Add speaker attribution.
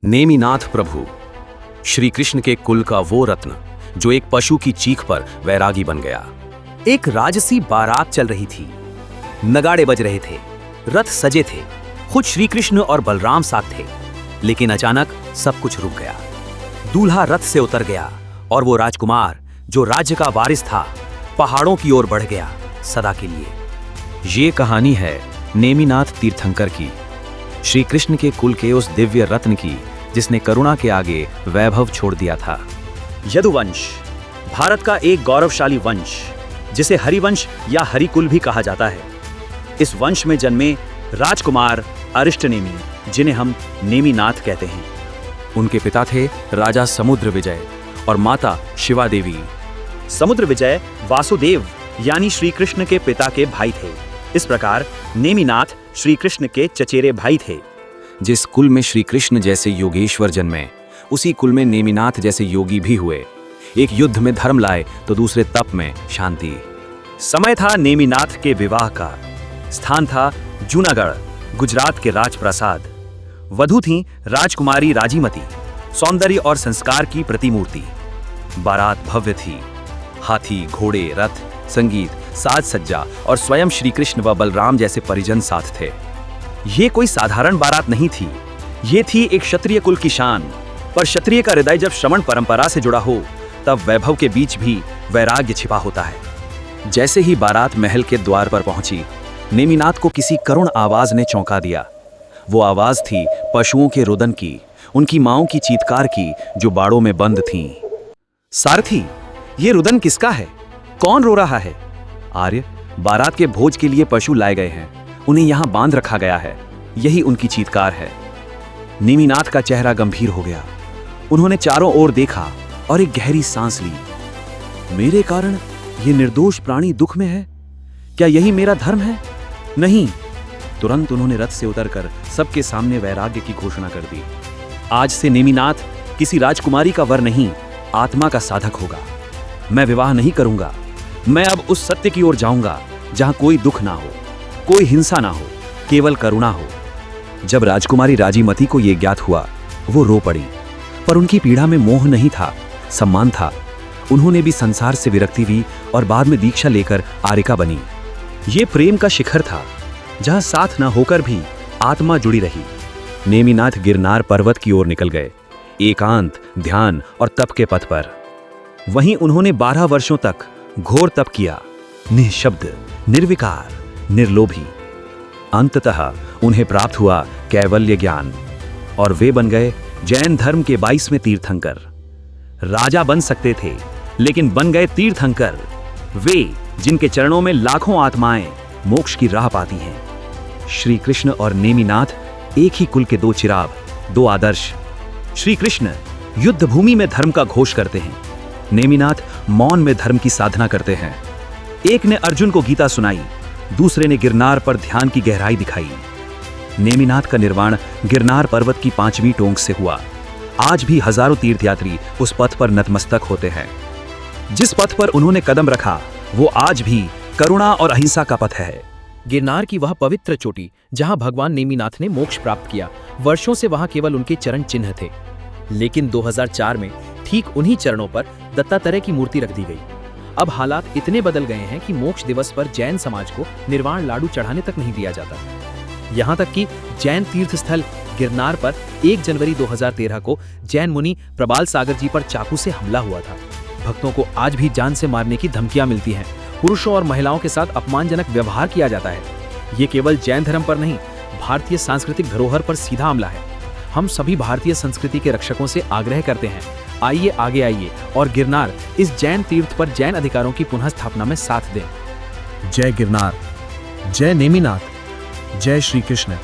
Speaker 1: नेमिनाथ प्रभु श्री कृष्ण के कुल का वो रत्न जो एक पशु की चीख पर वैरागी बन गया। एक राजसी बारात चल रही थी, नगाड़े बज रहे थे, रथ सजे थे, खुद श्री कृष्ण और बलराम साथ थे। लेकिन अचानक सब कुछ रुक गया। दूल्हा रथ से उतर गया और वो राजकुमार जो राज्य का वारिस था पहाड़ों की ओर बढ़ गया सदा के लिए। ये कहानी है नेमिनाथ तीर्थंकर की, श्री कृष्ण के कुल के उस दिव्य रत्न की जिसने करुणा के आगे वैभव छोड़ दिया था।
Speaker 2: यदुवंश भारत का एक गौरवशाली वंश जिसे हरिवंश या हरिकुल भी कहा जाता है। इस वंश में जन्मे राजकुमार अरिष्टनेमि जिन्हें हम नेमिनाथ कहते हैं।
Speaker 1: उनके पिता थे राजा समुद्र विजय और माता शिवा देवी।
Speaker 2: समुद्र विजय वासुदेव यानी श्री कृष्ण के पिता के भाई थे। इस प्रकार नेमिनाथ श्री कृष्ण के चचेरे भाई थे।
Speaker 1: जिस कुल में श्री कृष्ण जैसे योगेश्वर जन्मे, उसी कुल में नेमिनाथ जैसे योगी भी हुए। एक युद्ध में धर्म लाए तो दूसरे तप में शांति।
Speaker 2: समय था नेमिनाथ के विवाह का। स्थान था जूनागढ़, गुजरात के राजप्रासाद। वधू थी राजकुमारी राजीमती, सौंदर्य और संस्कार की प्रतिमूर्ति। बारात भव्य थी। हाथी, घोड़े, रथ, संगीत, साज सज्जा और स्वयं श्री कृष्ण व बलराम जैसे परिजन साथ थे। ये कोई साधारण बारात नहीं थी, ये थी एक क्षत्रिय कुल की शान। पर क्षत्रिय का हृदय जब श्रमण परंपरा से जुड़ा हो तब वैभव के बीच भी वैराग्य छिपा होता है।
Speaker 1: जैसे ही बारात महल के द्वार पर पहुंची, नेमिनाथ को किसी करुण आवाज ने चौंका दिया। वो आवाज थी पशुओं के रुदन की, उनकी माओं की चीत्कार की जो बाड़ों में बंद थीं।
Speaker 2: सारथी, ये रुदन किसका है? कौन रो रहा है?
Speaker 1: आर्य, बारात के भोज के लिए पशु लाए गए हैं, उन्हें यहां बांध रखा गया है, यही उनकी चीत्कार है। नेमिनाथ का चेहरा गंभीर हो गया। उन्होंने चारों ओर देखा और एक गहरी सांस ली। मेरे कारण ये निर्दोष प्राणी दुख में है, क्या यही मेरा धर्म है? नहीं। तुरंत उन्होंने रथ से उतरकर सबके सामने वैराग्य की घोषणा कर दी। आज से नेमिनाथ किसी राजकुमारी का वर नहीं, आत्मा का साधक होगा। मैं विवाह नहीं करूंगा। मैं अब उस सत्य की ओर जाऊंगा जहां कोई दुख ना हो, कोई हिंसा ना हो, केवल करुणा हो। जब राजकुमारी राजीमती को यह ज्ञात हुआ, वो रो पड़ी। पर उनकी पीड़ा में मोह नहीं था, सम्मान था। उन्होंने भी संसार से विरक्ति ली और बाद में दीक्षा लेकर आर्यिका बनी। ये प्रेम का शिखर था जहां साथ न होकर भी आत्मा जुड़ी रही। नेमिनाथ गिरनार पर्वत की ओर निकल गए, एकांत, ध्यान और तप के पथ पर। वहीं उन्होंने 12 वर्षों तक घोर तप किया, निःशब्द, निर्विकार, निर्लोभी। अंततः उन्हें प्राप्त हुआ कैवल्य ज्ञान और वे बन गए जैन धर्म के 22वें तीर्थंकर। राजा बन सकते थे लेकिन बन गए तीर्थंकर, वे जिनके चरणों में लाखों आत्माएं मोक्ष की राह पाती हैं। श्री कृष्ण और नेमिनाथ एक ही कुल के दो चिराग, दो आदर्श। श्री कृष्ण युद्ध भूमि में धर्म का घोष करते हैं, नेमिनाथ मौन में धर्म की साधना करते हैं। एक ने अर्जुन को गीता सुनाई, दूसरे ने गिरनार पर ध्यान की गहराई दिखाई। नेमिनाथ का निर्वाण गिरनार पर्वत की 5वीं टोंक से हुआ। आज भी हजारों तीर्थयात्री उस पथ पर नतमस्तक होते हैं। जिस पथ पर उन्होंने कदम रखा वो आज भी करुणा और अहिंसा का पथ है।
Speaker 3: गिरनार की वह पवित्र चोटी जहां भगवान नेमिनाथ ने मोक्ष प्राप्त किया, वर्षों से वहां केवल उनके चरण चिन्ह थे। लेकिन 2004 में ठीक उन्हीं चरणों पर दत्तात्रेय की मूर्ति रख दी गई। अब हालात इतने बदल गए हैं कि मोक्ष दिवस पर जैन समाज को निर्वाण लाडू चढ़ाने तक नहीं दिया जाता। यहाँ तक कि जैन तीर्थ स्थल गिरनार पर 1 जनवरी 2013 को जैन मुनि प्रबाल सागर जी पर चाकू से हमला हुआ था। भक्तों को आज भी जान से मारने की धमकियां मिलती हैं। पुरुषों और महिलाओं के साथ अपमानजनक व्यवहार किया जाता है। ये केवल जैन धर्म पर नहीं, भारतीय सांस्कृतिक धरोहर पर सीधा हमला है। हम सभी भारतीय संस्कृति के रक्षकों से आग्रह करते हैं, आइए आगे आइए और गिरनार इस जैन तीर्थ पर जैन अधिकारों की पुनः स्थापना में साथ दें।
Speaker 4: जय गिरनार, जय नेमिनाथ, जय श्री कृष्ण।